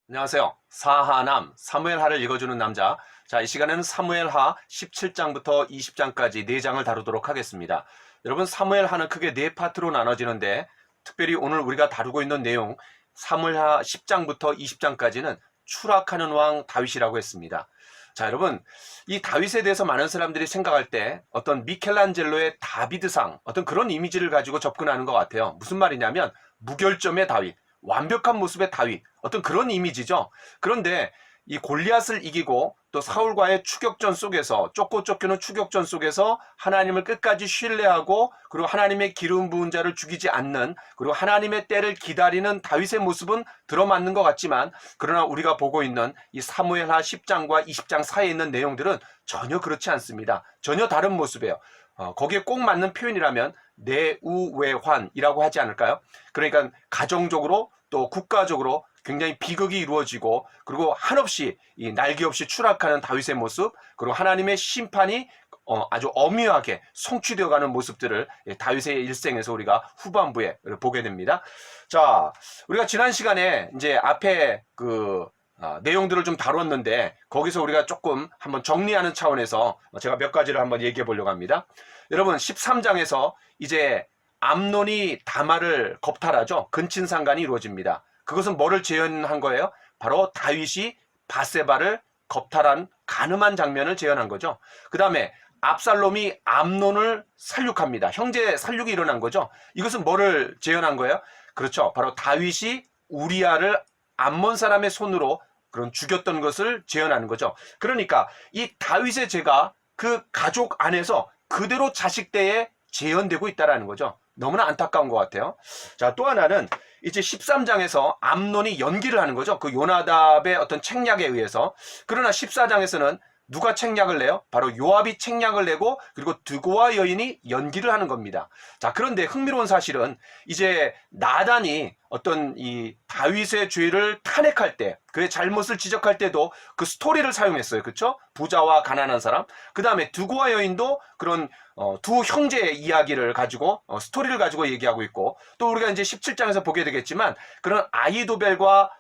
안녕하세요. 사하남 사무엘하를 읽어주는 남자. 자, 이 시간에는 사무엘하 17장부터 20장까지 4장을 다루도록 하겠습니다. 여러분, 사무엘하는 크게 4파트로 나눠지는데 특별히 오늘 우리가 다루고 있는 내용 사무엘하 10장부터 20장까지는 추락하는 왕 다윗이라고 했습니다. 자, 여러분, 이 다윗에 대해서 많은 사람들이 생각할 때 어떤 미켈란젤로의 다비드상, 어떤 그런 이미지를 가지고 접근하는 것 같아요. 무슨 말이냐면 무결점의 다윗, 완벽한 모습의 다윗, 어떤 그런 이미지죠. 그런데 이 골리앗을 이기고 또 사울과의 추격전 속에서 쫓고 쫓기는 추격전 속에서 하나님을 끝까지 신뢰하고 그리고 하나님의 기름 부은 자를 죽이지 않는 그리고 하나님의 때를 기다리는 다윗의 모습은 들어맞는 것 같지만 그러나 우리가 보고 있는 이 사무엘하 10장과 20장 사이에 있는 내용들은 전혀 그렇지 않습니다. 전혀 다른 모습이에요. 거기에 꼭 맞는 표현이라면 내우외환이라고 하지 않을까요? 그러니까 가정적으로 또 국가적으로 굉장히 비극이 이루어지고 그리고 한없이 이 날개 없이 추락하는 다윗의 모습 그리고 하나님의 심판이 아주 엄밀하게 성취되어가는 모습들을 다윗의 일생에서 우리가 후반부에 보게 됩니다. 자, 우리가 지난 시간에 이제 앞에 내용들을 좀 다뤘는데 거기서 우리가 조금 한번 정리하는 차원에서 제가 몇 가지를 한번 얘기해 보려고 합니다. 여러분 13장에서 이제 암논이 다말을 겁탈하죠. 근친상간이 이루어집니다. 그것은 뭐를 재현한 거예요? 바로 다윗이 바세바를 겁탈한 간음한 장면을 재현한 거죠. 그 다음에 압살롬이 암논을 살육합니다. 형제 살육이 일어난 거죠. 이것은 뭐를 재현한 거예요? 그렇죠. 바로 다윗이 우리아를 암몬 사람의 손으로 그런 죽였던 것을 재현하는 거죠. 그러니까 이 다윗의 죄가 그 가족 안에서 그대로 자식 때에 재현되고 있다는 거죠. 너무나 안타까운 것 같아요. 자, 또 하나는 이제 13장에서 암논이 연기를 하는 거죠. 그 요나답의 어떤 책략에 의해서. 그러나 14장에서는 누가 책략을 내요? 바로 요압이 책략을 내고 그리고 드고와 여인이 연기를 하는 겁니다. 자, 그런데 흥미로운 사실은 이제 나단이 어떤 이 다윗의 죄를 탄핵할 때 그의 잘못을 지적할 때도 그 스토리를 사용했어요. 그렇죠? 부자와 가난한 사람. 그 다음에 드고와 여인도 그런 두 형제의 이야기를 가지고 스토리를 가지고 얘기하고 있고 또 우리가 이제 17장에서 보게 되겠지만 그런 아히도벨과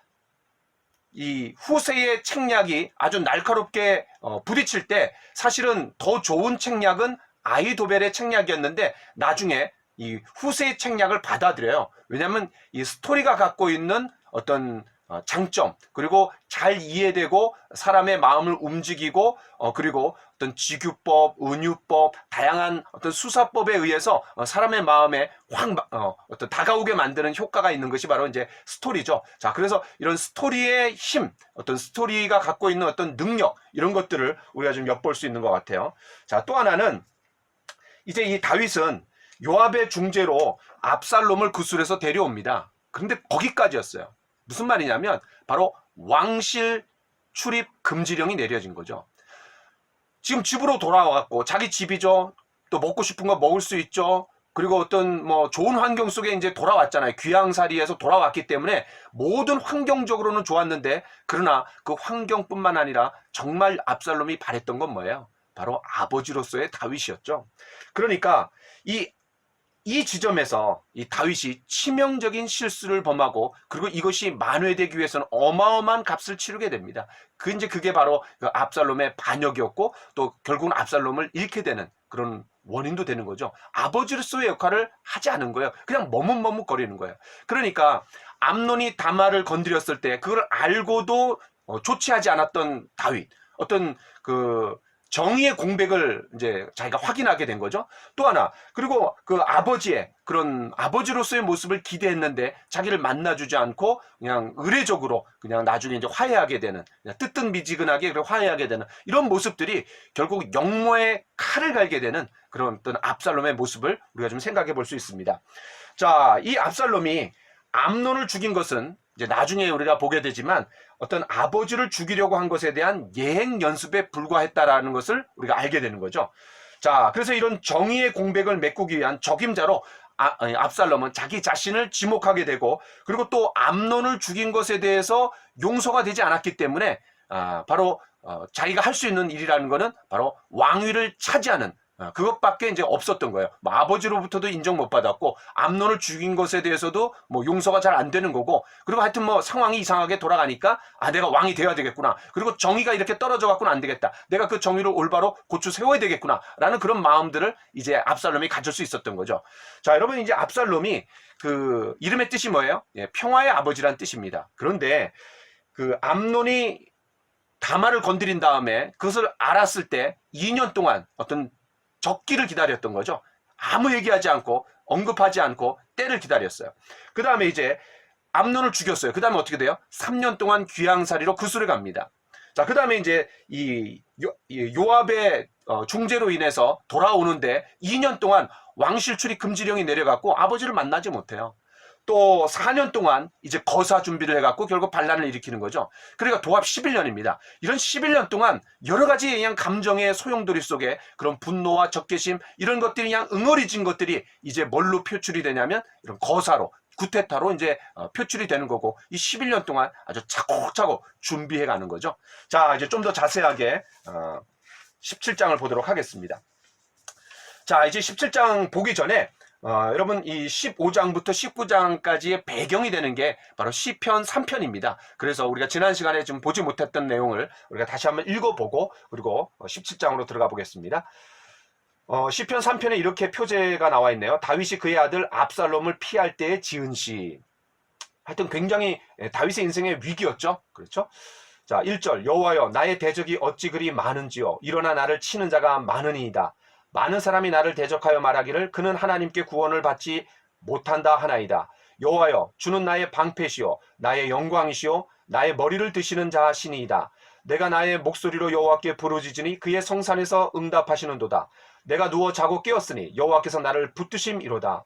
이 후세의 책략이 아주 날카롭게 부딪힐 때 사실은 더 좋은 책략은 아히도벨의 책략이었는데 나중에 이 후세의 책략을 받아들여요. 왜냐하면 이 스토리가 갖고 있는 어떤 장점 그리고 잘 이해되고 사람의 마음을 움직이고 그리고 어떤 직유법, 은유법, 다양한 어떤 수사법에 의해서 사람의 마음에 확 어떤 다가오게 만드는 효과가 있는 것이 바로 이제 스토리죠. 자, 그래서 이런 스토리의 힘, 어떤 스토리가 갖고 있는 어떤 능력 이런 것들을 우리가 좀 엿볼 수 있는 것 같아요. 자, 또 하나는 이제 이 다윗은 요압의 중재로 압살롬을 구술해서 데려옵니다. 그런데 거기까지였어요. 무슨 말이냐면 바로 왕실 출입 금지령이 내려진 거죠. 지금 집으로 돌아와갖고 자기 집이죠. 또 먹고 싶은 거 먹을 수 있죠. 그리고 어떤 뭐 좋은 환경 속에 이제 돌아왔잖아요. 귀향살이에서 돌아왔기 때문에 모든 환경적으로는 좋았는데 그러나 그 환경뿐만 아니라 정말 압살롬이 바랬던 건 뭐예요? 바로 아버지로서의 다윗이었죠. 그러니까 이 지점에서 이 다윗이 치명적인 실수를 범하고 그리고 이것이 만회되기 위해서는 어마어마한 값을 치르게 됩니다. 그게 바로 그 압살롬의 반역이었고 또 결국은 압살롬을 잃게 되는 그런 원인도 되는 거죠. 아버지로서의 역할을 하지 않은 거예요. 그냥 머뭇머뭇거리는 거예요. 그러니까 암논이 다말을 건드렸을 때 그걸 알고도 조치하지 않았던 다윗, 어떤 정의의 공백을 이제 자기가 확인하게 된 거죠. 또 하나, 그리고 그 아버지의 그런 아버지로서의 모습을 기대했는데 자기를 만나주지 않고 그냥 의례적으로 그냥 나중에 이제 화해하게 되는, 그냥 뜨뜻미지근하게 화해하게 되는 이런 모습들이 결국 역모의 칼을 갈게 되는 그런 어떤 압살롬의 모습을 우리가 좀 생각해 볼 수 있습니다. 자, 이 압살롬이 암논을 죽인 것은 이제 나중에 우리가 보게 되지만 어떤 아버지를 죽이려고 한 것에 대한 예행 연습에 불과했다라는 것을 우리가 알게 되는 거죠. 자, 그래서 이런 정의의 공백을 메꾸기 위한 적임자로 압살롬은 자기 자신을 지목하게 되고 그리고 또 암논을 죽인 것에 대해서 용서가 되지 않았기 때문에 바로 자기가 할 수 있는 일이라는 것은 바로 왕위를 차지하는 그것밖에 이제 없었던 거예요. 뭐 아버지로부터도 인정 못 받았고 암논을 죽인 것에 대해서도 뭐 용서가 잘 안 되는 거고, 그리고 하여튼 뭐 상황이 이상하게 돌아가니까 내가 왕이 되어야 되겠구나. 그리고 정의가 이렇게 떨어져 갖고는 안 되겠다. 내가 그 정의를 올바로 고쳐 세워야 되겠구나. 라는 그런 마음들을 이제 압살롬이 가질 수 있었던 거죠. 자, 여러분 이제 압살롬이 그 이름의 뜻이 뭐예요? 예, 평화의 아버지란 뜻입니다. 그런데 그 암논이 다말을 건드린 다음에 그것을 알았을 때 2년 동안 어떤 적기를 기다렸던 거죠. 아무 얘기하지 않고 언급하지 않고 때를 기다렸어요. 그 다음에 이제 암논을 죽였어요. 그 다음에 어떻게 돼요? 3년 동안 귀양살이로 구술에 갑니다. 자, 그 다음에 이제 이 요압의 중재로 인해서 돌아오는데 2년 동안 왕실 출입 금지령이 내려갔고 아버지를 만나지 못해요. 또 4년 동안 이제 거사 준비를 해갖고 결국 반란을 일으키는 거죠. 그러니까 도합 11년입니다. 이런 11년 동안 여러 가지 그냥 감정의 소용돌이 속에 그런 분노와 적개심 이런 것들이 그냥 응어리진 것들이 이제 뭘로 표출이 되냐면 이런 거사로, 구테타로 이제 표출이 되는 거고, 이 11년 동안 아주 차곡차곡 준비해 가는 거죠. 자, 이제 좀 더 자세하게 17장을 보도록 하겠습니다. 자, 이제 17장 보기 전에 여러분 이 15장부터 19장까지의 배경이 되는 게 바로 시편 3편입니다. 그래서 우리가 지난 시간에 좀 보지 못했던 내용을 우리가 다시 한번 읽어보고 그리고 17장으로 들어가 보겠습니다. 시편 3편에 이렇게 표제가 나와 있네요. 다윗이 그의 아들 압살롬을 피할 때에 지은 시. 하여튼 굉장히 다윗의 인생의 위기였죠. 그렇죠? 자, 1절 여호와여 나의 대적이 어찌 그리 많은지요. 일어나 나를 치는 자가 많으니이다. 많은 사람이 나를 대적하여 말하기를 그는 하나님께 구원을 받지 못한다 하나이다. 여호와여 주는 나의 방패시요 나의 영광이시요 나의 머리를 드시는 자시니이다. 내가 나의 목소리로 여호와께 부르짖으니 그의 성산에서 응답하시는도다. 내가 누워 자고 깨었으니 여호와께서 나를 붙드심이로다.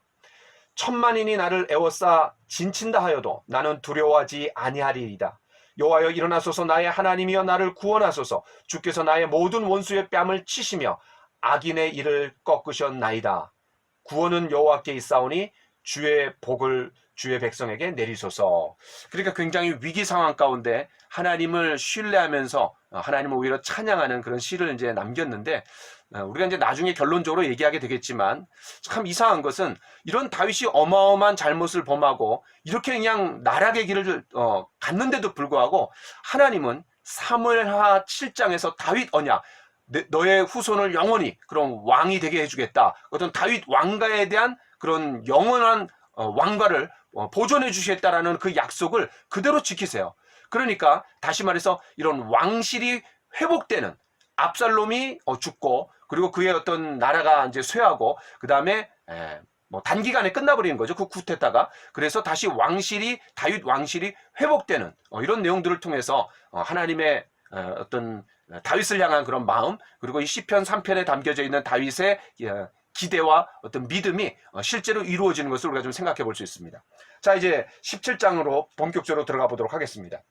천만인이 나를 애워싸 진친다 하여도 나는 두려워하지 아니하리이다. 여호와여 일어나소서 나의 하나님이여 나를 구원하소서. 주께서 나의 모든 원수의 뺨을 치시며 악인의 일을 꺾으셨나이다. 구원은 여호와께 있사오니 주의 복을 주의 백성에게 내리소서. 그러니까 굉장히 위기 상황 가운데 하나님을 신뢰하면서 하나님을 오히려 찬양하는 그런 시를 이제 남겼는데, 우리가 이제 나중에 결론적으로 얘기하게 되겠지만 참 이상한 것은 이런 다윗이 어마어마한 잘못을 범하고 이렇게 그냥 나락의 길을 갔는데도 불구하고 하나님은 사무엘하 7장에서 다윗 언약, 너의 후손을 영원히 그런 왕이 되게 해주겠다. 어떤 다윗 왕가에 대한 그런 영원한 왕가를 보존해 주시겠다라는 그 약속을 그대로 지키세요. 그러니까 다시 말해서 이런 왕실이 회복되는, 압살롬이 죽고 그리고 그의 어떤 나라가 이제 쇠하고 그 다음에 뭐 단기간에 끝나버리는 거죠. 그 쿠데타가. 그래서 다시 왕실이, 다윗 왕실이 회복되는 이런 내용들을 통해서 하나님의 어떤 다윗을 향한 그런 마음, 그리고 이 시편 3편에 담겨져 있는 다윗의 기대와 어떤 믿음이 실제로 이루어지는 것을 우리가 좀 생각해 볼 수 있습니다. 자, 이제 17장으로 본격적으로 들어가 보도록 하겠습니다.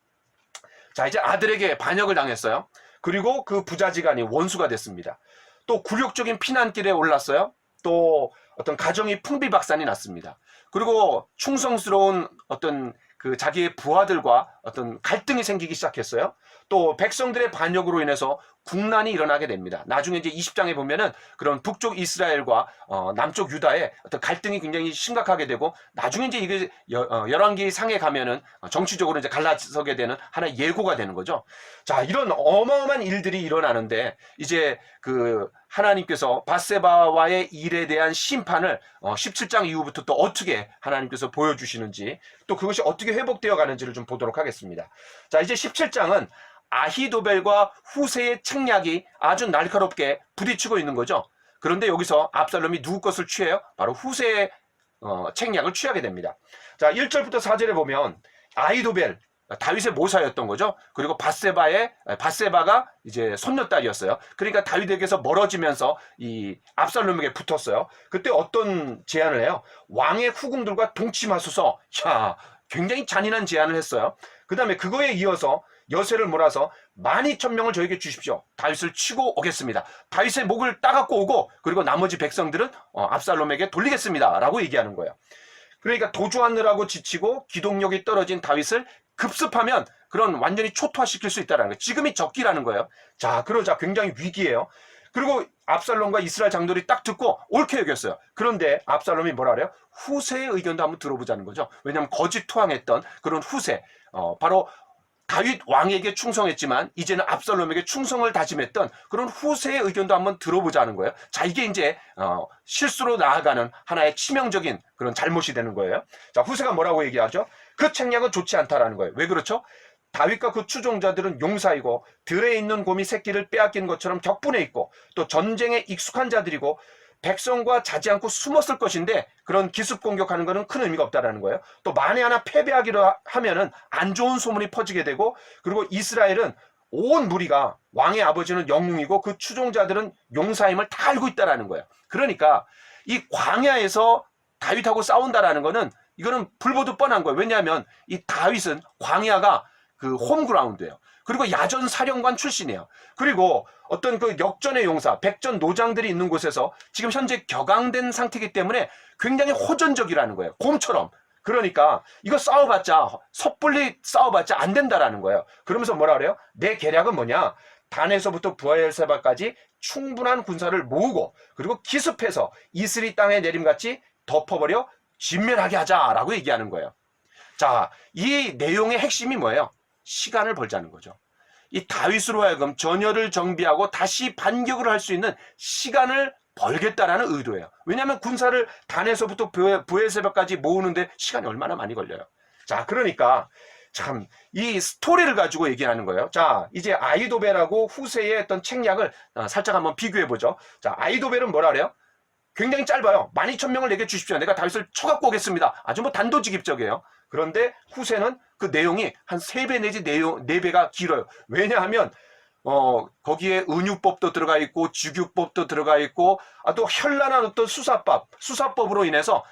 자, 이제 아들에게 반역을 당했어요. 그리고 그 부자지간이 원수가 됐습니다. 또 굴욕적인 피난길에 올랐어요. 또 어떤 가정이 풍비박산이 났습니다. 그리고 충성스러운 어떤 그 자기의 부하들과 어떤 갈등이 생기기 시작했어요. 또 백성들의 반역으로 인해서 국난이 일어나게 됩니다. 나중에 이제 20장에 보면은 그런 북쪽 이스라엘과 남쪽 유다의 어떤 갈등이 굉장히 심각하게 되고, 나중에 이제 이게 열왕기 상에 가면은 정치적으로 이제 갈라서게 되는 하나의 예고가 되는 거죠. 자, 이런 어마어마한 일들이 일어나는데 이제 그 하나님께서 밧세바와의 일에 대한 심판을 17장 이후부터 또 어떻게 하나님께서 보여주시는지, 또 그것이 어떻게 회복되어 가는지를 좀 보도록 하겠습니다. 자, 이제 17장은 아히도벨과 후세의 책략이 아주 날카롭게 부딪히고 있는 거죠. 그런데 여기서 압살롬이 누구 것을 취해요? 바로 후세의 책략을 취하게 됩니다. 자, 1절부터 4절에 보면 아히도벨, 다윗의 모사였던 거죠. 그리고 밧세바가 이제 손녀딸이었어요. 그러니까 다윗에게서 멀어지면서 이 압살롬에게 붙었어요. 그때 어떤 제안을 해요? 왕의 후궁들과 동침하소서. 야, 굉장히 잔인한 제안을 했어요. 그 다음에 그거에 이어서 여세를 몰아서 12,000명을 저에게 주십시오. 다윗을 치고 오겠습니다. 다윗의 목을 따갖고 오고 그리고 나머지 백성들은 압살롬에게 돌리겠습니다. 라고 얘기하는 거예요. 그러니까 도주하느라고 지치고 기동력이 떨어진 다윗을 급습하면 그런 완전히 초토화시킬 수 있다는 거예요. 지금이 적기라는 거예요. 자, 그러자 굉장히 위기예요. 그리고 압살롬과 이스라엘 장로들이 딱 듣고 옳게 여겼어요. 그런데 압살롬이 뭐라 그래요? 후세의 의견도 한번 들어보자는 거죠. 왜냐하면 거짓 투항했던 그런 후세, 바로 다윗 왕에게 충성했지만 이제는 압살롬에게 충성을 다짐했던 그런 후세의 의견도 한번 들어보자는 거예요. 자, 이게 이제 실수로 나아가는 하나의 치명적인 그런 잘못이 되는 거예요. 자, 후세가 뭐라고 얘기하죠? 그 책략은 좋지 않다라는 거예요. 왜 그렇죠? 다윗과 그 추종자들은 용사이고 들에 있는 곰이 새끼를 빼앗긴 것처럼 격분해 있고 또 전쟁에 익숙한 자들이고 백성과 자지 않고 숨었을 것인데 그런 기습 공격하는 것은 큰 의미가 없다라는 거예요. 또 만에 하나 패배하기로 하면은 안 좋은 소문이 퍼지게 되고 그리고 이스라엘은 온 무리가 왕의 아버지는 영웅이고 그 추종자들은 용사임을 다 알고 있다라는 거예요. 그러니까 이 광야에서 다윗하고 싸운다라는 거는 이거는 불보듯 뻔한 거예요. 왜냐하면 이 다윗은 광야가 그 홈그라운드예요. 그리고 야전 사령관 출신이에요. 그리고 어떤 그 역전의 용사, 백전 노장들이 있는 곳에서 지금 현재 격앙된 상태이기 때문에 굉장히 호전적이라는 거예요. 곰처럼. 그러니까 이거 싸워봤자 섣불리 싸워봤자 안 된다라는 거예요. 그러면서 뭐라 그래요? 내 계략은 뭐냐? 단에서부터 부엘세바까지 충분한 군사를 모으고 그리고 기습해서 이스리 땅에 내림같이 덮어버려 진멸하게 하자라고 얘기하는 거예요. 자, 이 내용의 핵심이 뭐예요? 시간을 벌자는 거죠. 이 다윗으로 하여금 전열을 정비하고 다시 반격을 할 수 있는 시간을 벌겠다라는 의도예요. 왜냐하면 군사를 단에서부터 부엘세바까지 모으는데 시간이 얼마나 많이 걸려요. 자, 그러니까 참 이 스토리를 가지고 얘기하는 거예요. 자, 이제 아히도벨하고 후세의 어떤 책략을 살짝 한번 비교해 보죠. 자, 아히도벨은 뭐라 그래요? 굉장히 짧아요. 12,000명을 내게 주십시오. 내가 다윗을 쳐갖고 오겠습니다. 아주 뭐 단도직입적이에요. 그런데 후세는 그 내용이 한 3배 내지 4배가 길어요. 왜냐하면 거기에 은유법도 들어가 있고 주규법도 들어가 있고 또 현란한 어떤 수사법으로 인해서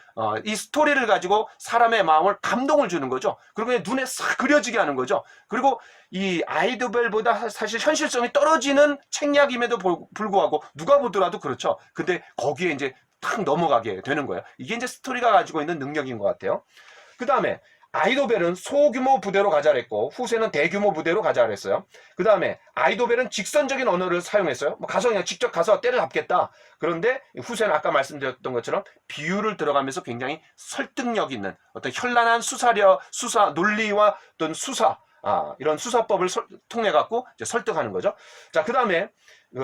이 스토리를 가지고 사람의 마음을 감동을 주는 거죠. 그리고 그냥 눈에 싹 그려지게 하는 거죠. 그리고 이 아히도벨보다 사실 현실성이 떨어지는 책략임에도 불구하고 누가 보더라도 그렇죠. 근데 거기에 이제 탁 넘어가게 되는 거예요. 이게 이제 스토리가 가지고 있는 능력인 것 같아요. 그 다음에 아히도벨은 소규모 부대로 가자 그랬고 후세는 대규모 부대로 가자 그랬어요. 그 다음에 아히도벨은 직선적인 언어를 사용했어요. 뭐 가서 그냥 직접 가서 때려잡겠다. 그런데 후세는 아까 말씀드렸던 것처럼 비유를 들어가면서 굉장히 설득력 있는 어떤 현란한 수사 논리와 어떤 이런 수사법을 통해 갖고 이제 설득하는 거죠. 자, 그 다음에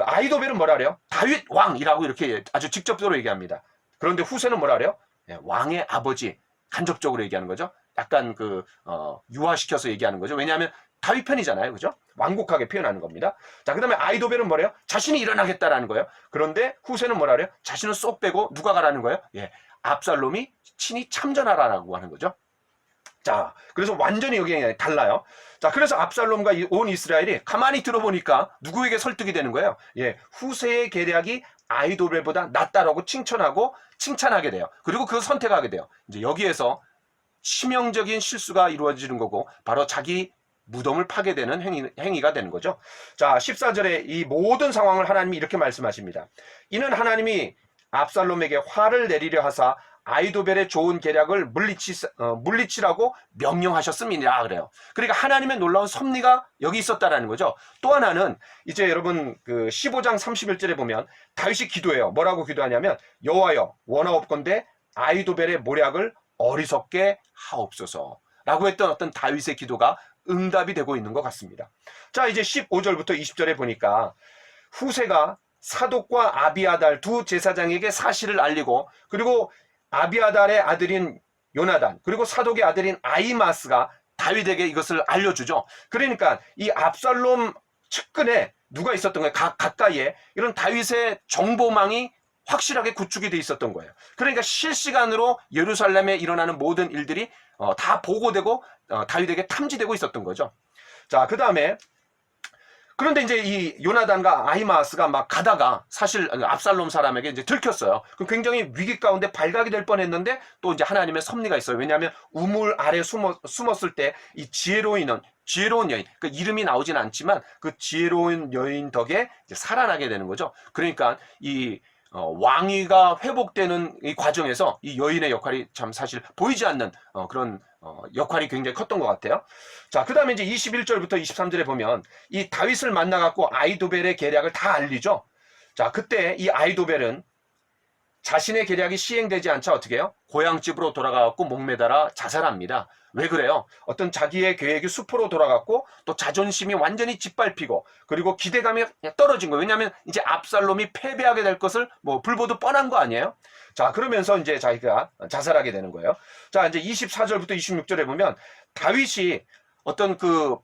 아히도벨은 뭐라 그래요? 다윗 왕이라고 이렇게 아주 직접적으로 얘기합니다. 그런데 후세는 뭐라 그래요? 왕의 아버지. 간접적으로 얘기하는 거죠. 약간 유화시켜서 얘기하는 거죠. 왜냐하면 다윗 편이잖아요. 그죠? 완곡하게 표현하는 겁니다. 자, 그 다음에 아히도벨은 뭐래요? 자신이 일어나겠다라는 거예요. 그런데 후세는 뭐라 그래요? 자신은 쏙 빼고 누가 가라는 거예요? 압살롬이 친히 참전하라고 하는 거죠. 자, 그래서 완전히 여기 달라요. 자, 그래서 압살롬과 온 이스라엘이 가만히 들어보니까 누구에게 설득이 되는 거예요? 후세의 계략이 아히도벨보다 낫다라고 칭찬하게 돼요. 그리고 그걸 선택하게 돼요. 이제 여기에서 치명적인 실수가 이루어지는 거고 바로 자기 무덤을 파게 되는 행위가 되는 거죠. 자, 14절에 이 모든 상황을 하나님이 이렇게 말씀하십니다. 이는 하나님이 압살롬에게 화를 내리려 하사 아히도벨의 좋은 계략을 물리치라고 명령하셨습니다. 그래요. 그러니까 하나님의 놀라운 섭리가 여기 있었다라는 거죠. 또 하나는 이제 여러분 그 15장 31절에 보면 다윗이 기도해요. 뭐라고 기도하냐면 여호와여 원하옵건대 아히도벨의 모략을 어리석게 하옵소서라고 했던 어떤 다윗의 기도가 응답이 되고 있는 것 같습니다. 자, 이제 15절부터 20절에 보니까 후세가 사독과 아비아달 두 제사장에게 사실을 알리고 그리고 아비아달의 아들인 요나단 그리고 사독의 아들인 아히마스가 다윗에게 이것을 알려주죠. 그러니까 이 압살롬 측근에 누가 있었던 거예요? 가까이에 이런 다윗의 정보망이 확실하게 구축이 돼 있었던 거예요. 그러니까 실시간으로 예루살렘에 일어나는 모든 일들이 다 보고되고 다윗에게 탐지되고 있었던 거죠. 자, 그 다음에 그런데 이제 이 요나단과 아히마스가 막 가다가 사실 압살롬 사람에게 이제 들켰어요. 그럼 굉장히 위기 가운데 발각이 될 뻔했는데 또 이제 하나님의 섭리가 있어요. 왜냐하면 우물 아래 숨었을 때 이 지혜로운 여인, 그 이름이 나오진 않지만 그 지혜로운 여인 덕에 이제 살아나게 되는 거죠. 그러니까 이 왕위가 회복되는 이 과정에서 이 여인의 역할이 참 사실 보이지 않는 그런 역할이 굉장히 컸던 것 같아요. 자, 그 다음에 이제 21절부터 23절에 보면 이 다윗을 만나갖고 아히도벨의 계략을 다 알리죠. 자, 그때 이 아히도벨은 자신의 계략이 시행되지 않자 어떻게 해요? 고향집으로 돌아가갖고 목매달아 자살합니다. 왜 그래요? 어떤 자기의 계획이 수포로 돌아갔고 또 자존심이 완전히 짓밟히고 그리고 기대감이 떨어진 거예요. 왜냐하면 이제 압살롬이 패배하게 될 것을 뭐 불보듯 뻔한 거 아니에요? 자, 그러면서 이제 자기가 자살하게 되는 거예요. 자, 이제 24절부터 26절에 보면 다윗이 어떤 그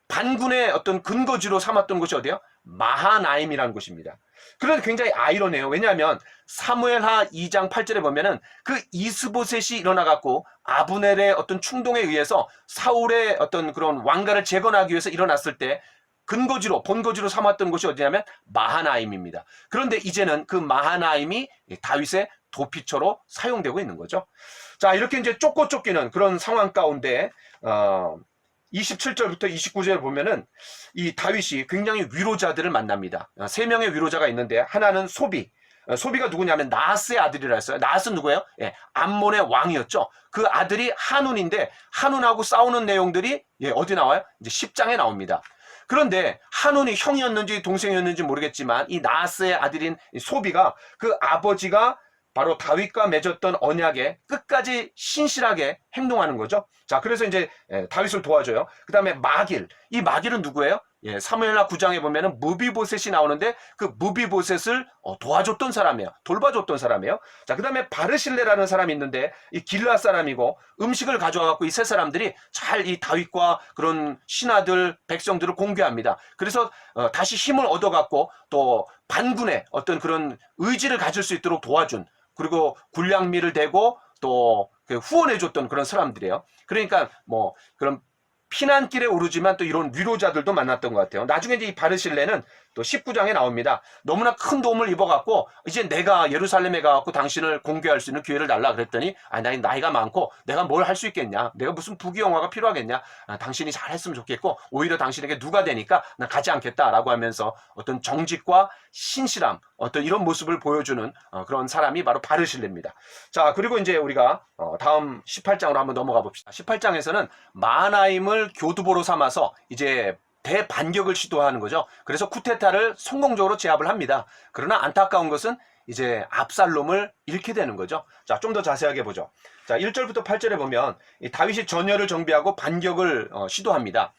반군의 어떤 근거지로 삼았던 곳이 어디예요? 마하나임이라는 곳입니다. 그런데 굉장히 아이러니해요. 왜냐하면 사무엘하 2장 8절에 보면은 그 이스보셋이 일어나갖고 아브넬의 어떤 충동에 의해서 사울의 어떤 그런 왕가를 재건하기 위해서 일어났을 때 근거지로 본거지로 삼았던 곳이 어디냐면 마하나임입니다. 그런데 이제는 그 마하나임이 다윗의 도피처로 사용되고 있는 거죠. 자, 이렇게 이제 쫓고 쫓기는 그런 상황 가운데 27절부터 29절 보면은 이 다윗이 굉장히 위로자들을 만납니다. 세 명의 위로자가 있는데 하나는 소비가 누구냐면 나하스의 아들이라 했어요. 나하스는 누구예요? 예, 암몬의 왕이었죠. 그 아들이 하눈인데 하눈하고 싸우는 내용들이 어디 나와요? 이제 10장에 나옵니다. 그런데 하눈이 형이었는지 동생이었는지 모르겠지만 이 나하스의 아들인 소비가 그 아버지가 바로 다윗과 맺었던 언약에 끝까지 신실하게 행동하는 거죠. 자, 그래서 이제 다윗을 도와줘요. 그 다음에 마길. 이 마길은 누구예요? 예, 사무엘하 9장에 보면은 무비보셋이 나오는데 그 무비보셋을 도와줬던 사람이에요. 돌봐줬던 사람이에요. 자, 그 다음에 바르실레라는 사람이 있는데 이 길라 사람이고 음식을 가져와갖고 이 세 사람들이 잘 이 다윗과 그런 신하들, 백성들을 공개합니다. 그래서 다시 힘을 얻어갖고 또 반군의 어떤 그런 의지를 가질 수 있도록 도와준 그리고 군량미를 대고 또 후원해줬던 그런 사람들이에요. 그러니까 뭐 그런 피난길에 오르지만 또 이런 위로자들도 만났던 것 같아요. 나중에 이제 이 바르실레는 또 19장에 나옵니다. 너무나 큰 도움을 입어갖고 이제 내가 예루살렘에 가갖고 당신을 공개할 수 있는 기회를 달라 그랬더니 나이가 많고 내가 뭘 할 수 있겠냐? 내가 무슨 부귀영화가 필요하겠냐? 당신이 잘했으면 좋겠고 오히려 당신에게 누가 되니까 난 가지 않겠다라고 하면서 어떤 정직과 신실함 어떤 이런 모습을 보여주는 그런 사람이 바로 바르실레입니다. 자, 그리고 이제 우리가 다음 18장으로 한번 넘어가 봅시다. 18장에서는 마하나임을 교두보로 삼아서 이제 대반격을 시도하는 거죠. 그래서 쿠데타를 성공적으로 제압을 합니다. 그러나 안타까운 것은 이제 압살롬을 잃게 되는 거죠. 자, 좀 더 자세하게 보죠. 자, 1절부터 8절에 보면 이 다윗이 전열을 정비하고 반격을 시도합니다.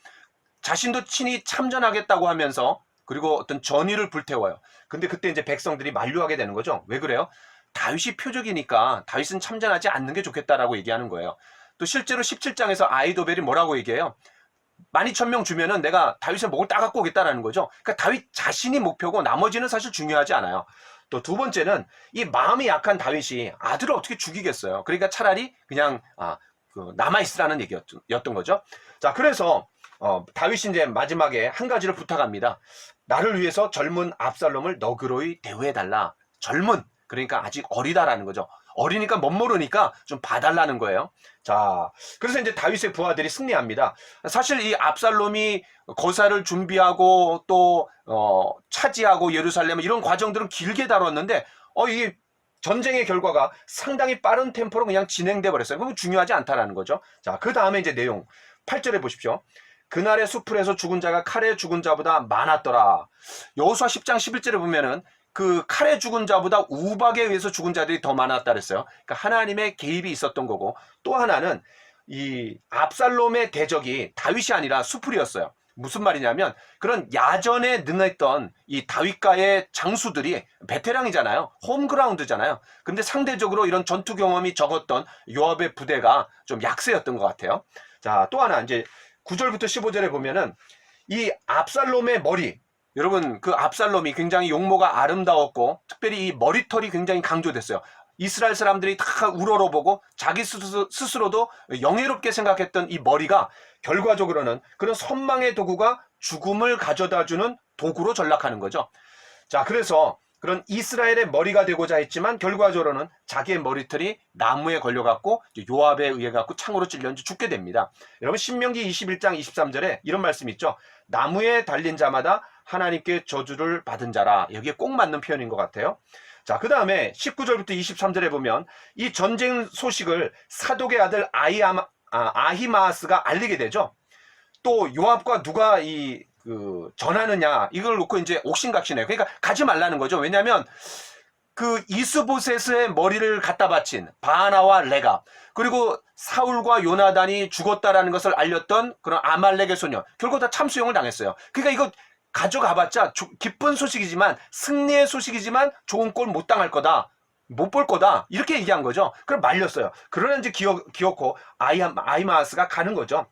자신도 친히 참전하겠다고 하면서 그리고 어떤 전의를 불태워요. 근데 그때 이제 백성들이 만류하게 되는 거죠. 왜 그래요? 다윗이 표적이니까 다윗은 참전하지 않는 게 좋겠다라고 얘기하는 거예요. 또 실제로 17장에서 아히도벨이 뭐라고 얘기해요? 12,000명 주면은 내가 다윗의 목을 따갖고 오겠다라는 거죠. 그러니까 다윗 자신이 목표고 나머지는 사실 중요하지 않아요. 또 두 번째는 이 마음이 약한 다윗이 아들을 어떻게 죽이겠어요. 그러니까 차라리 그냥 남아있으라는 얘기였던 거죠. 자, 그래서 다윗이 이제 마지막에 한 가지를 부탁합니다. 나를 위해서 젊은 압살롬을 너그러이 대우해달라. 젊은, 그러니까 아직 어리다라는 거죠. 어리니까 멋모르니까 좀 봐달라는 거예요. 자, 그래서 이제 다윗의 부하들이 승리합니다. 사실 이 압살롬이 거사를 준비하고 또 차지하고 예루살렘 이런 과정들은 길게 다뤘는데 이 전쟁의 결과가 상당히 빠른 템포로 그냥 진행돼 버렸어요. 그건 중요하지 않다라는 거죠. 자, 그 다음에 이제 내용 8절에 보십시오. 그날의 수풀에서 죽은 자가 칼에 죽은 자보다 많았더라. 여호수아 10장 11절에 보면은 그 칼에 죽은 자보다 우박에 의해서 죽은 자들이 더 많았다 그랬어요. 그러니까 하나님의 개입이 있었던 거고 또 하나는 이 압살롬의 대적이 다윗이 아니라 수풀이었어요. 무슨 말이냐면 그런 야전에 능했던 이 다윗과의 장수들이 베테랑이잖아요. 홈그라운드잖아요. 근데 상대적으로 이런 전투 경험이 적었던 요압의 부대가 좀 약세였던 것 같아요. 자, 또 하나 이제 9절부터 15절에 보면은 이 압살롬의 머리, 여러분 그 압살롬이 굉장히 용모가 아름다웠고 특별히 이 머리털이 굉장히 강조됐어요. 이스라엘 사람들이 다 우러러보고 자기 스스로도 영예롭게 생각했던 이 머리가 결과적으로는 그런 선망의 도구가 죽음을 가져다주는 도구로 전락하는 거죠. 자, 그래서 그런 이스라엘의 머리가 되고자 했지만 결과적으로는 자기의 머리털이 나무에 걸려갖고 요압에 의해 갖고 창으로 찔렸는지 죽게 됩니다. 여러분 신명기 21장 23절에 이런 말씀이 있죠. 나무에 달린 자마다 하나님께 저주를 받은 자라. 여기에 꼭 맞는 표현인 것 같아요. 자, 그 다음에 19절부터 23절에 보면 이 전쟁 소식을 사독의 아들 아히마아스가 알리게 되죠. 또 요압과 누가 이 전하느냐 이걸 놓고 이제 옥신각신해요. 그러니까 가지 말라는 거죠. 왜냐하면 그 이스보셋의 머리를 갖다 바친 바나와 레갑, 그리고 사울과 요나단이 죽었다라는 것을 알렸던 그런 아말렉의 소녀, 결국 다 참수용을 당했어요. 그러니까 이거 가져가봤자 기쁜 소식이지만, 승리의 소식이지만 좋은 꼴 못 당할 거다, 못 볼 거다, 이렇게 얘기한 거죠. 그럼 말렸어요. 그러나 이제 기어코 아히마아스가 가는 거죠.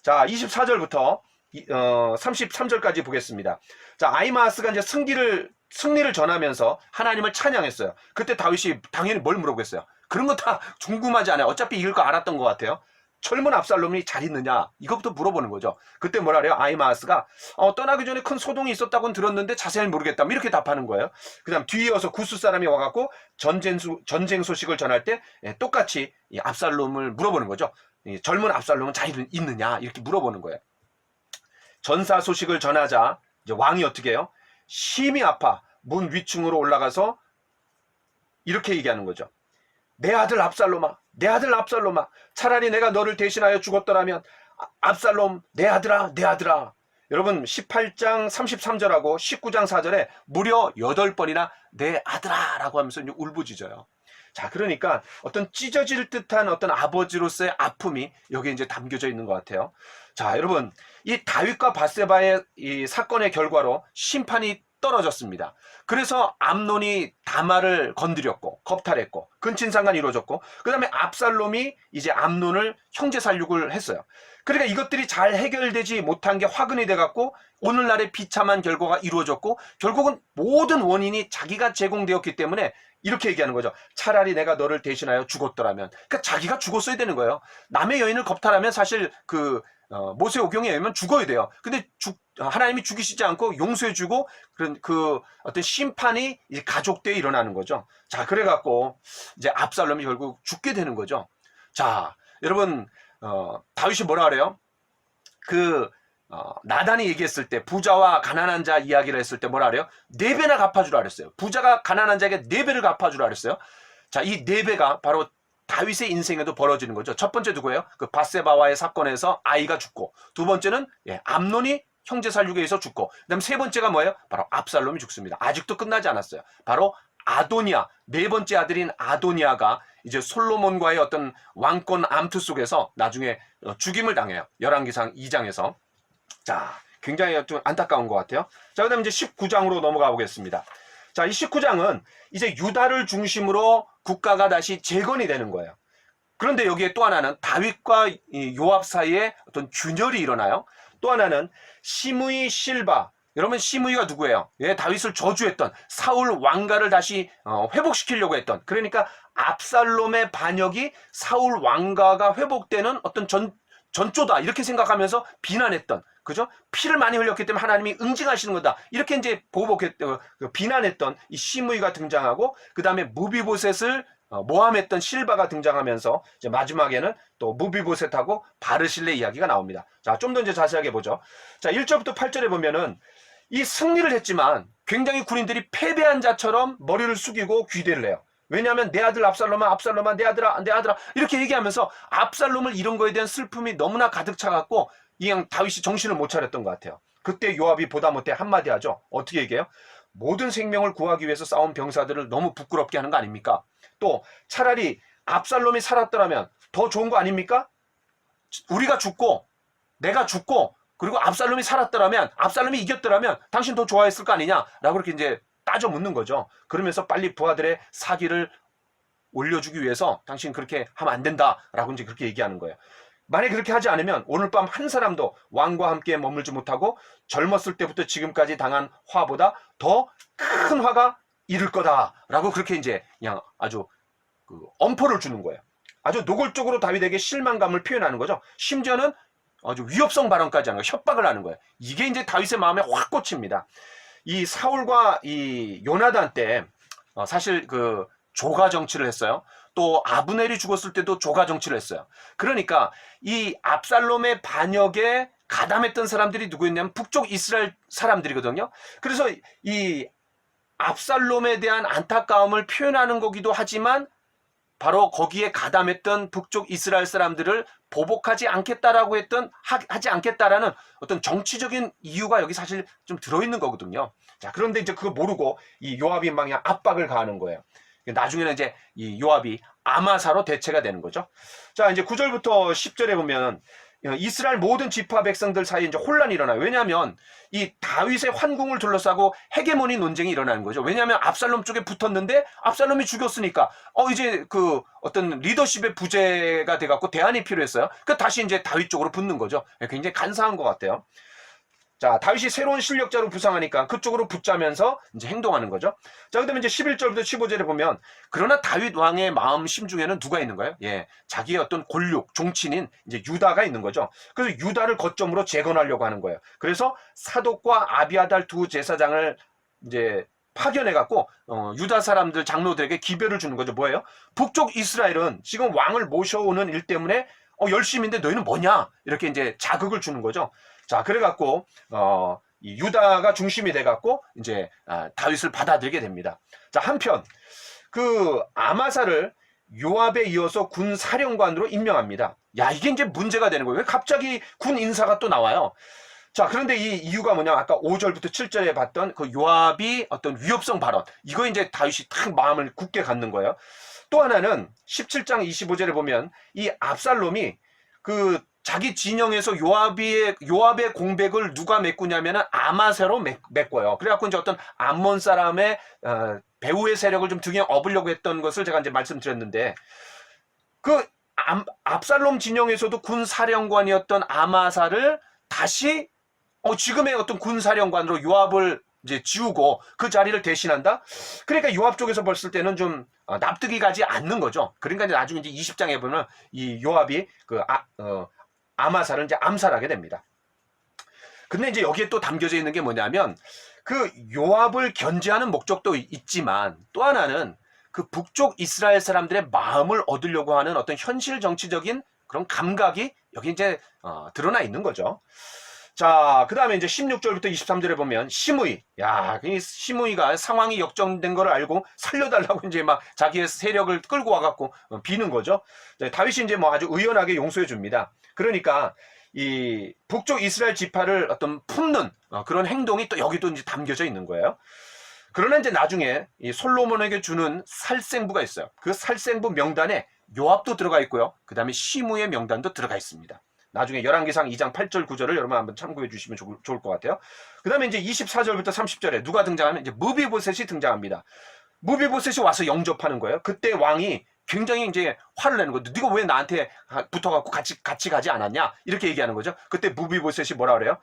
자, 24절부터 33절까지 보겠습니다. 자, 아히마아스가 이제 승리를 전하면서 하나님을 찬양했어요. 그때 다윗이 당연히 뭘 물어보겠어요? 그런 거 다 궁금하지 않아요. 어차피 이길 거 알았던 것 같아요. 젊은 압살롬이 잘 있느냐, 이것부터 물어보는 거죠. 그때 뭐라 그래요? 아히마아스가 떠나기 전에 큰 소동이 있었다고는 들었는데 자세히 모르겠다, 이렇게 답하는 거예요. 그 다음 뒤에 이어서 구스 사람이 와갖고 전쟁 소식을 전할 때 똑같이 이 압살롬을 물어보는 거죠. 젊은 압살롬은 잘 있느냐, 이렇게 물어보는 거예요. 전사 소식을 전하자 이제 왕이 어떻게 해요? 심히 아파 문 위층으로 올라가서 이렇게 얘기하는 거죠. 내 아들 압살롬아, 내 아들 압살롬아, 차라리 내가 너를 대신하여 죽었더라면, 압살롬 내 아들아, 내 아들아. 여러분 18장 33절하고 19장 4절에 무려 8번이나 내 아들아 라고 하면서 울부짖어요. 자, 그러니까 어떤 찢어질 듯한 어떤 아버지로서의 아픔이 여기에 이제 담겨져 있는 것 같아요. 자, 여러분, 이 다윗과 밧세바의 이 사건의 결과로 심판이 떨어졌습니다. 그래서 암논이 다말을 건드렸고 겁탈했고 근친상간이 이루어졌고, 그 다음에 압살롬이 이제 암논을 형제 살육을 했어요. 그러니까 이것들이 잘 해결되지 못한 게 화근이 돼갖고 오늘날의 비참한 결과가 이루어졌고, 결국은 모든 원인이 자기가 제공되었기 때문에 이렇게 얘기하는 거죠. 차라리 내가 너를 대신하여 죽었더라면. 그러니까 자기가 죽었어야 되는 거예요. 남의 여인을 겁탈하면 사실 모세오경에 의하면 죽어야 돼요. 근데 하나님이 죽이시지 않고 용서해주고, 그런 어떤 심판이 이제 가족대에 일어나는 거죠. 자, 그래갖고 이제 압살롬이 결국 죽게 되는 거죠. 자, 여러분, 다윗이 뭐라 그래요? 나단이 얘기했을 때, 부자와 가난한 자 이야기를 했을 때 뭐라 그래요? 4배나 갚아주라 그랬어요. 부자가 가난한 자에게 4배를 갚아주라 그랬어요. 자, 이 4배가 바로 다윗의 인생에도 벌어지는 거죠. 첫 번째 누구예요? 그 밧세바와의 사건에서 아이가 죽고, 두 번째는 암논이 형제 살육에 의해서 죽고, 그 다음 세 번째가 뭐예요? 바로 압살롬이 죽습니다. 아직도 끝나지 않았어요. 바로 아도니아, 네 번째 아들인 아도니아가 이제 솔로몬과의 어떤 왕권 암투 속에서 나중에 죽임을 당해요. 열왕기상 2장에서. 자, 굉장히 좀 안타까운 것 같아요. 자, 그 다음 이제 19장으로 넘어가 보겠습니다. 자, 이 19장은 이제 유다를 중심으로 국가가 다시 재건이 되는 거예요. 그런데 여기에 또 하나는 다윗과 요압 사이에 어떤 균열이 일어나요. 또 하나는 시므이 실바. 여러분, 시므이가 누구예요? 다윗을 저주했던 사울 왕가를 다시 회복시키려고 했던, 그러니까 압살롬의 반역이 사울 왕가가 회복되는 어떤 전조다, 이렇게 생각하면서 비난했던, 그죠? 피를 많이 흘렸기 때문에 하나님이 응징하시는 거다, 이렇게 이제 비난했던 이 시므이가 등장하고, 그 다음에 무비보셋을 모함했던 실바가 등장하면서 이제 마지막에는 또 무비보셋하고 바르실레 이야기가 나옵니다. 자, 좀 더 이제 자세하게 보죠. 자, 1절부터 8절에 보면은 이 승리를 했지만 굉장히 군인들이 패배한 자처럼 머리를 숙이고 귀대를 해요. 왜냐하면 내 아들 압살롬아, 압살롬아, 내 아들아, 내 아들아, 이렇게 얘기하면서 압살롬을 잃은 거에 대한 슬픔이 너무나 가득 차갖고 그냥 다윗이 정신을 못 차렸던 것 같아요. 그때 요압이 보다 못해 한마디 하죠. 어떻게 얘기해요? 모든 생명을 구하기 위해서 싸운 병사들을 너무 부끄럽게 하는 거 아닙니까? 또 차라리 압살롬이 살았더라면 더 좋은 거 아닙니까? 우리가 죽고 내가 죽고 그리고 압살롬이 살았더라면, 압살롬이 이겼더라면 당신 더 좋아했을 거 아니냐라고 그렇게 이제 따져 묻는 거죠. 그러면서 빨리 부하들의 사기를 올려주기 위해서 당신 그렇게 하면 안 된다라고 이제 그렇게 얘기하는 거예요. 만약 그렇게 하지 않으면 오늘 밤 한 사람도 왕과 함께 머물지 못하고 젊었을 때부터 지금까지 당한 화보다 더 큰 화가 이를 거다라고 그렇게 이제 그냥 아주 엄포를 주는 거예요. 아주 노골적으로 다윗에게 실망감을 표현하는 거죠. 심지어는 아주 위협성 발언까지 하는 거예요. 협박을 하는 거예요. 이게 이제 다윗의 마음에 확 꽂힙니다. 이 사울과 이 요나단 때 사실 조가 정치를 했어요. 또 아브넬이 죽었을 때도 조가 정치를 했어요. 그러니까 이 압살롬의 반역에 가담했던 사람들이 누구였냐면 북쪽 이스라엘 사람들이거든요. 그래서 이 압살롬에 대한 안타까움을 표현하는 거기도 하지만 바로 거기에 가담했던 북쪽 이스라엘 사람들을 보복하지 않겠다라고 하지 않겠다라는 어떤 정치적인 이유가 여기 사실 좀 들어있는 거거든요. 자, 그런데 이제 그거 모르고 이 요압이 막 그냥 압박을 가하는 거예요. 나중에는 이제 이 요압이 아마사로 대체가 되는 거죠. 자, 이제 9절부터 10절에 보면 이스라엘 모든 지파 백성들 사이에 이제 혼란이 일어나요. 왜냐하면 이 다윗의 환궁을 둘러싸고 헤게모니 논쟁이 일어나는 거죠. 왜냐하면 압살롬 쪽에 붙었는데 압살롬이 죽였으니까 이제 그 어떤 리더십의 부재가 돼갖고 대안이 필요했어요. 그 다시 이제 다윗 쪽으로 붙는 거죠. 굉장히 간사한 것 같아요. 자, 다윗이 새로운 실력자로 부상하니까 그쪽으로 붙자면서 이제 행동하는 거죠. 자, 그다음에 이제 11절부터 15절에 보면 그러나 다윗 왕의 마음 심중에는 누가 있는 거예요? 예, 자기의 어떤 권력, 종친인 이제 유다가 있는 거죠. 그래서 유다를 거점으로 재건하려고 하는 거예요. 그래서 사독과 아비아달 두 제사장을 이제 파견해갖고 유다 사람들 장로들에게 기별을 주는 거죠. 뭐예요? 북쪽 이스라엘은 지금 왕을 모셔오는 일 때문에 열심인데 너희는 뭐냐? 이렇게 이제 자극을 주는 거죠. 자, 그래갖고 이 유다가 중심이 돼갖고 이제 다윗을 받아들이게 됩니다. 자, 한편 그 아마사를 요압에 이어서 군 사령관으로 임명합니다. 야, 이게 이제 문제가 되는 거예요. 왜 갑자기 군 인사가 또 나와요? 자, 그런데 이 이유가 뭐냐? 아까 5절부터 7절에 봤던 그 요압이 어떤 위협성 발언, 이거 이제 다윗이 탁 마음을 굳게 갖는 거예요. 또 하나는 17장 25절에 보면 이 압살롬이 그 자기 진영에서 요압의 공백을 누가 메꾸냐면은 아마사로 메꿔요. 그래갖고 이제 어떤 암몬 사람의 배후의 세력을 좀 등에 업으려고 했던 것을 제가 이제 말씀드렸는데, 그 압살롬 진영에서도 군 사령관이었던 아마사를 다시 지금의 어떤 군 사령관으로 요압을 이제 지우고 그 자리를 대신한다? 그러니까 요압 쪽에서 봤을 때는 좀 납득이 가지 않는 거죠. 그러니까 이제 나중에 이제 20장에 보면 이 요압이 아마사를 이제 암살하게 됩니다. 근데 이제 여기에 또 담겨져 있는 게 뭐냐면 그 요압을 견제하는 목적도 있지만 또 하나는 그 북쪽 이스라엘 사람들의 마음을 얻으려고 하는 어떤 현실 정치적인 그런 감각이 여기 이제 드러나 있는 거죠. 자, 그 다음에 이제 16절부터 23절에 보면 시므이, 이 시므이가 상황이 역전된 걸 알고 살려달라고 이제 막 자기의 세력을 끌고 와갖고 비는 거죠. 다윗이 이제 뭐 아주 의연하게 용서해 줍니다. 그러니까 이 북쪽 이스라엘 지파를 어떤 품는 그런 행동이 또 여기도 이제 담겨져 있는 거예요. 그러나 이제 나중에 이 솔로몬에게 주는 살생부가 있어요. 그 살생부 명단에 요압도 들어가 있고요. 그 다음에 시므의 명단도 들어가 있습니다. 나중에 열왕기상 2장 8절 9절을 여러분 한번 참고해 주시면 좋을 것 같아요. 그 다음에 이제 24절부터 30절에 누가 등장하면 이제 무비보셋이 등장합니다. 무비보셋이 와서 영접하는 거예요. 그때 왕이 굉장히 이제 화를 내는 거죠. 네가 왜 나한테 붙어갖고 같이 가지 않았냐? 이렇게 얘기하는 거죠. 그때 무비보셋이 뭐라 그래요?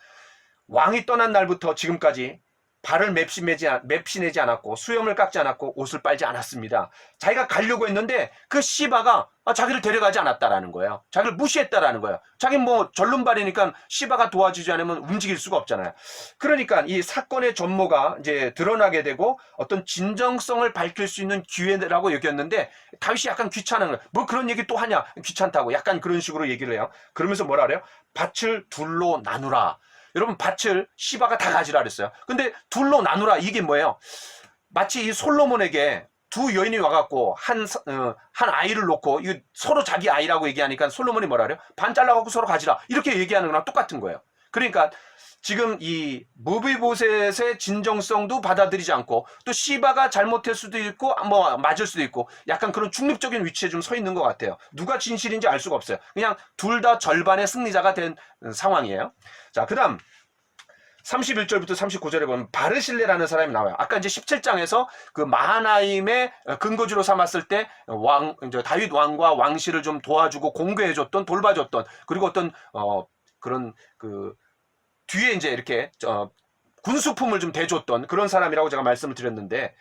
왕이 떠난 날부터 지금까지 발을 맵시내지 않았고 수염을 깎지 않았고 옷을 빨지 않았습니다. 자기가 가려고 했는데 그 시바가 자기를 데려가지 않았다라는 거예요. 자기를 무시했다라는 거예요. 자기는 뭐 절름발이니까 시바가 도와주지 않으면 움직일 수가 없잖아요. 그러니까 이 사건의 전모가 이제 드러나게 되고 어떤 진정성을 밝힐 수 있는 기회라고 여겼는데 다윗이 약간 귀찮은 거예요. 뭐 그런 얘기 또 하냐? 귀찮다고 약간 그런 식으로 얘기를 해요. 그러면서 뭐라 그래요? 밭을 둘로 나누라. 여러분, 밭을 시바가 다 가지라 그랬어요. 근데 둘로 나누라, 이게 뭐예요? 마치 이 솔로몬에게 두 여인이 와갖고 한 아이를 놓고 서로 자기 아이라고 얘기하니까 솔로몬이 뭐라 그래요? 반 잘라갖고 서로 가지라, 이렇게 얘기하는 거랑 똑같은 거예요. 그러니까 지금 이 무비보셋의 진정성도 받아들이지 않고 또 시바가 잘못할 수도 있고 뭐 맞을 수도 있고 약간 그런 중립적인 위치에 좀 서 있는 것 같아요. 누가 진실인지 알 수가 없어요. 그냥 둘 다 절반의 승리자가 된 상황이에요. 자, 그 다음 31절부터 39절에 보면 바르실레라는 사람이 나와요. 아까 이제 17장에서 그 마하나임의 근거지로 삼았을 때 다윗 왕과 왕실을 좀 도와주고 공개해줬던, 돌봐줬던, 그리고 어떤 그런 그 뒤에 이제 이렇게 군수품을 좀 대줬던 그런 사람이라고 제가 말씀을 드렸는데,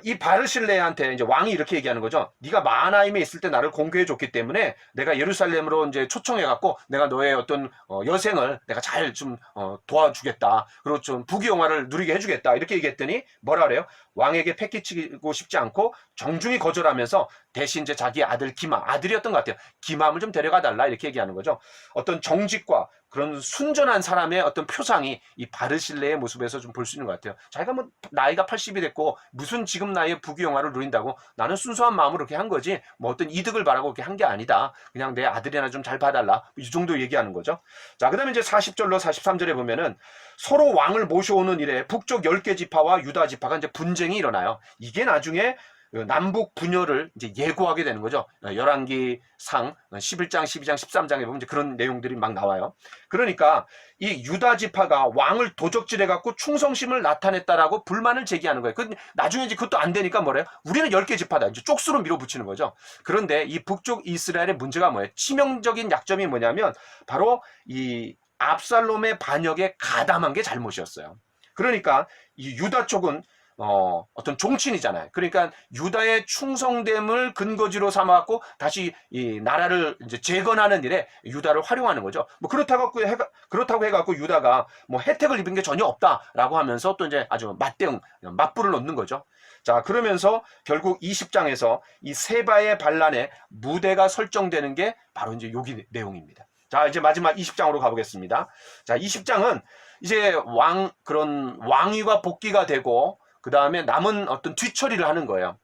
이 바르실레한테 이제 왕이 이렇게 얘기하는 거죠. 네가 마하나임에 있을 때 나를 공개해 줬기 때문에 내가 예루살렘으로 이제 초청해 갖고 내가 너의 어떤 여생을 내가 잘 좀 도와주겠다. 그리고 좀 부귀영화를 누리게 해주겠다. 이렇게 얘기했더니 뭐라 그래요? 왕에게 패기치고 싶지 않고 정중히 거절하면서 대신 이제 자기 아들 기맘, 아들이었던 것 같아요. 기맘을 좀 데려가 달라, 이렇게 얘기하는 거죠. 어떤 정직과 그런 순전한 사람의 어떤 표상이 이 바르실레의 모습에서 좀 볼 수 있는 것 같아요. 자기가 뭐 나이가 80이 됐고 무슨 지금 나이에 부귀영화를 누린다고, 나는 순수한 마음으로 그렇게 한 거지 뭐 어떤 이득을 바라고 그렇게 한 게 아니다. 그냥 내 아들이나 좀 잘 봐달라. 이 정도 얘기하는 거죠. 자, 그 다음에 이제 40절로 43절에 보면은 서로 왕을 모셔오는 일에 북쪽 10개 지파와 유다 지파가 이제 분쟁이 일어나요. 이게 나중에 남북 분열을 이제 예고하게 되는 거죠. 열왕기상 11장, 12장, 13장에 보면 이제 그런 내용들이 막 나와요. 그러니까 이 유다 지파가 왕을 도적질해 갖고 충성심을 나타냈다라고 불만을 제기하는 거예요. 나중에 이제 그것도 안 되니까 뭐래요? 우리는 10개 지파다. 이제 쪽수로 밀어붙이는 거죠. 그런데 이 북쪽 이스라엘의 문제가 뭐예요? 치명적인 약점이 뭐냐면 바로 이 압살롬의 반역에 가담한 게 잘못이었어요. 그러니까 이 유다 쪽은 어떤 종친이잖아요. 그러니까 유다의 충성됨을 근거지로 삼아갖고 다시 이 나라를 이제 재건하는 일에 유다를 활용하는 거죠. 뭐 그렇다고 해갖고 유다가 뭐 혜택을 입은 게 전혀 없다라고 하면서 또 이제 아주 맞불을 놓는 거죠. 자, 그러면서 결국 20장에서 이 세바의 반란에 무대가 설정되는 게 바로 이제 여기 내용입니다. 자, 이제 마지막 20장으로 가보겠습니다. 자, 20장은 이제 그런 왕위가 복귀가 되고 그 다음에 남은 어떤 뒤처리를 하는 거예요.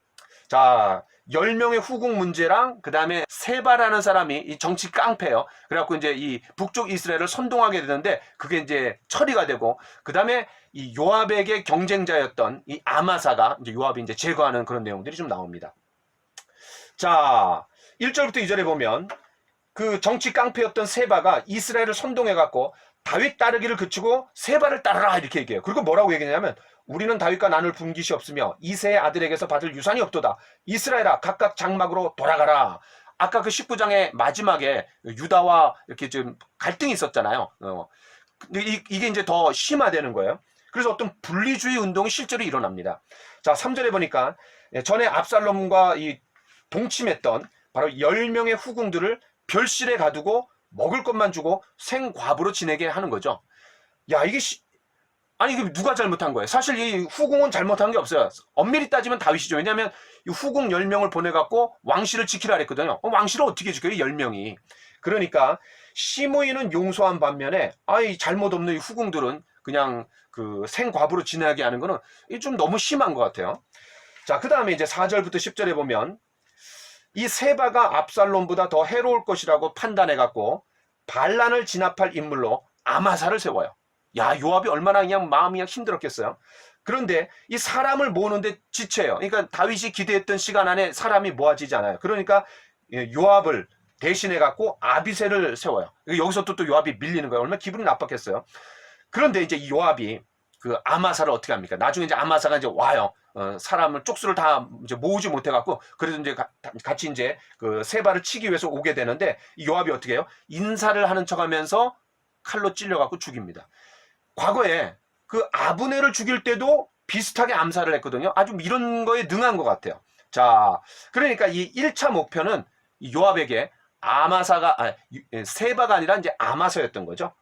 자, 10명의 후궁 문제랑 그 다음에 세바라는 사람이 이 정치 깡패예요. 그래갖고 이제 이 북쪽 이스라엘을 선동하게 되는데 그게 이제 처리가 되고, 그 다음에 이 요압에게 경쟁자였던 이 아마사가 이제 요압이 이제 제거하는 그런 내용들이 좀 나옵니다. 자, 1절부터 2절에 보면 그 정치 깡패였던 세바가 이스라엘을 선동해갖고 다윗 따르기를 그치고 세바를 따르라 이렇게 얘기해요. 그리고 뭐라고 얘기냐면 우리는 다윗과 나눌 분깃이 없으며 이새의 아들에게서 받을 유산이 없도다. 이스라엘아 각각 장막으로 돌아가라. 아까 그 19장의 마지막에 유다와 이렇게 좀 갈등이 있었잖아요. 근데 이게 이제 더 심화되는 거예요. 그래서 어떤 분리주의 운동이 실제로 일어납니다. 자, 3절에 보니까 전에 압살롬과 이 동침했던 바로 10명의 후궁들을 별실에 가두고 먹을 것만 주고 생과부로 지내게 하는 거죠. 야, 이게 아니 이게 누가 잘못한 거예요? 사실 이 후궁은 잘못한 게 없어요. 엄밀히 따지면 다윗이죠. 왜냐하면 이 후궁 10명을 보내갖고 왕실을 지키라 그랬거든요. 와왕실을 어떻게 지켜요? 10명이. 그러니까 시므이는 용서한 반면에 이 잘못 없는 이 후궁들은 그냥 그 생과부로 지내게 하는 거는 좀 너무 심한 것 같아요. 자, 그 다음에 이제 4절부터 10절에 보면 이 세바가 압살롬보다 더 해로울 것이라고 판단해갖고 반란을 진압할 인물로 아마사를 세워요. 야, 요압이 얼마나 그냥 마음이 힘들었겠어요. 그런데 이 사람을 모으는데 지체해요. 그러니까 다윗이 기대했던 시간 안에 사람이 모아지지 않아요. 그러니까 요압을 대신해 갖고 아비새를 세워요. 여기서 또 요압이 밀리는 거예요. 얼마나 기분이 나빴겠어요. 그런데 이제 이 요압이 그 아마사를 어떻게 합니까? 나중에 이제 아마사가 이제 와요. 사람을 쪽수를 다 이제 모으지 못해 갖고 그래도 이제 같이 이제 그 세바를 치기 위해서 오게 되는데 이 요압이 어떻게 해요? 인사를 하는 척하면서 칼로 찔려 갖고 죽입니다. 과거에 그 아브넬을 죽일 때도 비슷하게 암살을 했거든요. 아주 이런 거에 능한 것 같아요. 자, 그러니까 이 1차 목표는 요압에게 세바가 아니라 이제 아마사였던 거죠.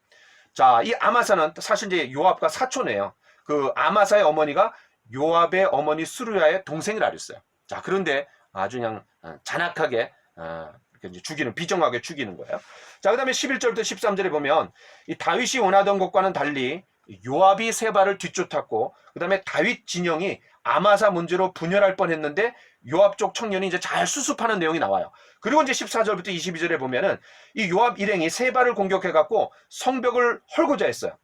자, 이 아마사는 사실 이제 요압과 사촌이에요. 그 아마사의 어머니가 요압의 어머니 수르야의 동생이라 그랬어요. 자, 그런데 아주 그냥 잔악하게 이제 비정하게 죽이는 거예요. 자, 그 다음에 11절부터 13절에 보면 이 다윗이 원하던 것과는 달리 요압이 세바를 뒤쫓았고 그 다음에 다윗 진영이 아마사 문제로 분열할 뻔했는데 요압 쪽 청년이 이제 잘 수습하는 내용이 나와요. 그리고 이제 14절부터 22절에 보면은 이 요압 일행이 세바를 공격해갖고 성벽을 헐고자 했어요.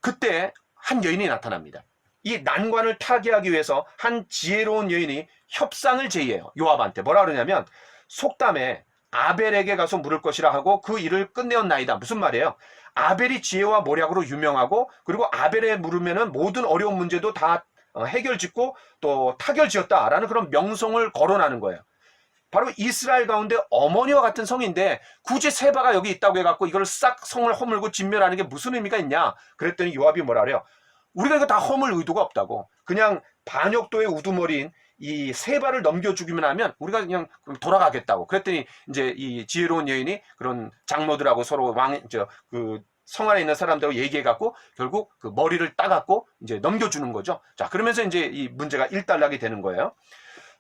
그때 한 여인이 나타납니다. 이 난관을 타개하기 위해서 한 지혜로운 여인이 협상을 제의해요. 요압한테 뭐라 그러냐면 속담에 아벨에게 가서 물을 것이라 하고 그 일을 끝내었나이다. 무슨 말이에요? 아벨이 지혜와 모략으로 유명하고 그리고 아벨에 물으면은 모든 어려운 문제도 다 해결짓고 또 타결지었다라는 그런 명성을 거론하는 거예요. 바로 이스라엘 가운데 어머니와 같은 성인데 굳이 세바가 여기 있다고 해갖고 이걸 싹 성을 허물고 진멸하는 게 무슨 의미가 있냐? 그랬더니 요압이 뭐라 그래요? 우리가 이거 다 허물 의도가 없다고. 그냥 반역도의 우두머리인 이 세바를 넘겨 죽이면 하면 우리가 그냥 돌아가겠다고. 그랬더니 이제 이 지혜로운 여인이 그런 장로들하고 서로 그 성 안에 있는 사람들하고 얘기해갖고 결국 그 머리를 따갖고 이제 넘겨주는 거죠. 자, 그러면서 이제 이 문제가 일단락이 되는 거예요.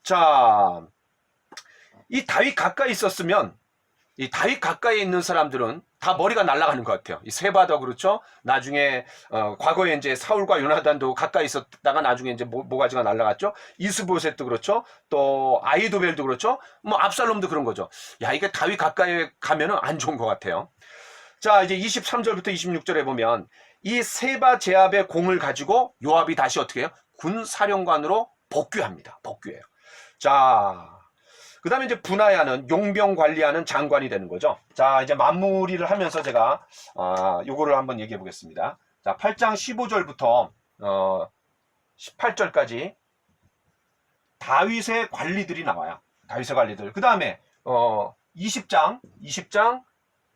자, 이 다윗 가까이 있었으면 이 다윗 가까이 있는 사람들은 다 머리가 날아가는 것 같아요. 이 세바도 그렇죠. 나중에 과거에 이제 사울과 요나단도 가까이 있었다가 나중에 이제 모가지가 날아갔죠. 이스보셋도 그렇죠. 또 아이도벨도 그렇죠. 뭐 압살롬도 그런 거죠. 야, 이게 다윗 가까이 가면은 안 좋은 것 같아요. 자, 이제 23절부터 26절에 보면 이 세바 제압의 공을 가지고 요압이 다시 어떻게 해요? 군사령관으로 복귀합니다. 복귀해요. 자, 그 다음에 이제 분하야는 용병 관리하는 장관이 되는 거죠. 자, 이제 마무리를 하면서 제가 요거를 한번 얘기해 보겠습니다. 자, 8장 15절부터 18절까지 다윗의 관리들이 나와요. 다윗의 관리들. 그 다음에 20장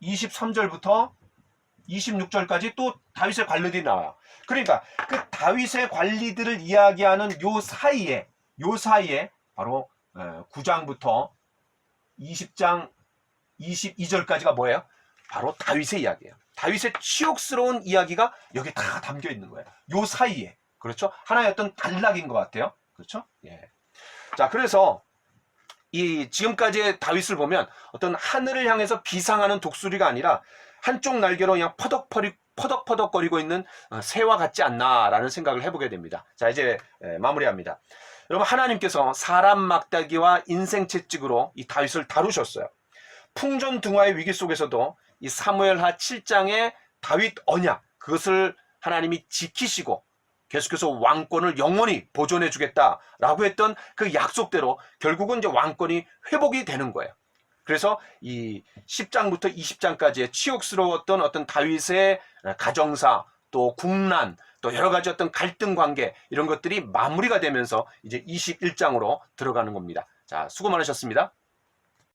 23절부터 26절까지 또 다윗의 관리들이 나와요. 그러니까 그 다윗의 관리들을 이야기하는 요 사이에 바로 9장부터 20장 22절까지가 뭐예요? 바로 다윗의 이야기예요. 다윗의 치욕스러운 이야기가 여기 다 담겨 있는 거예요. 요 사이에. 그렇죠? 하나의 어떤 단락인 것 같아요. 그렇죠? 예. 자, 그래서 이 지금까지의 다윗을 보면 어떤 하늘을 향해서 비상하는 독수리가 아니라 한쪽 날개로 그냥 퍼덕퍼덕거리고 있는 새와 같지 않나라는 생각을 해보게 됩니다. 자, 이제 마무리합니다. 여러분, 하나님께서 사람 막다기와 인생 채찍으로 이 다윗을 다루셨어요. 풍전등화의 위기 속에서도 이 사무엘하 7장의 다윗 언약, 그것을 하나님이 지키시고 계속해서 왕권을 영원히 보존해 주겠다라고 했던 그 약속대로 결국은 이제 왕권이 회복이 되는 거예요. 그래서 이 10장부터 20장까지의 치욕스러웠던 어떤 다윗의 가정사, 또 국난, 또 여러 가지 어떤 갈등 관계, 이런 것들이 마무리가 되면서 이제 21장으로 들어가는 겁니다. 자, 수고 많으셨습니다.